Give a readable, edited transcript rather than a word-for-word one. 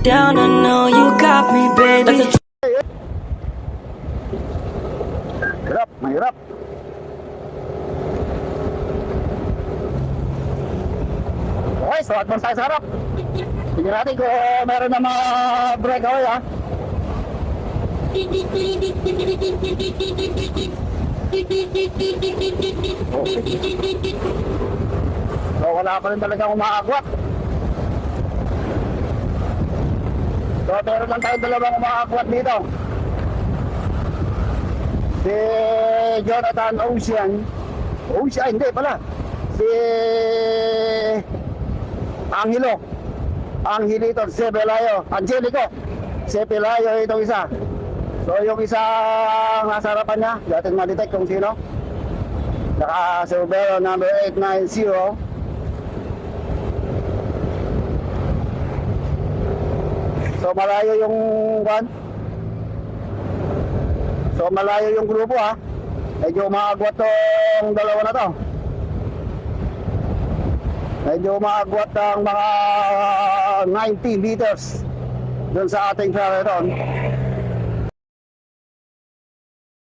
down, I know you got me, baby. Hirap, mahirap. Okay, so advance tayo sa harap. Tingnan natin kung meron na mga breakaway ha. So wala pa rin talagang umaagwat. So meron lang tayong dalawang umaagwat dito. Si Jonathan Ocean. Ocean, hindi pala. Si Angelito Sebelayo. Angelico Sebelayo itong isa. So yung isa nasa harapan niya, natin ma-detect kung sino. Naka Silvero number 890. So malayo yung one. So malayo yung grupo ha. Medyo umaagwat tong dalawa na to. Medyo umaagwat ang mga 90 meters doon sa ating Clareton.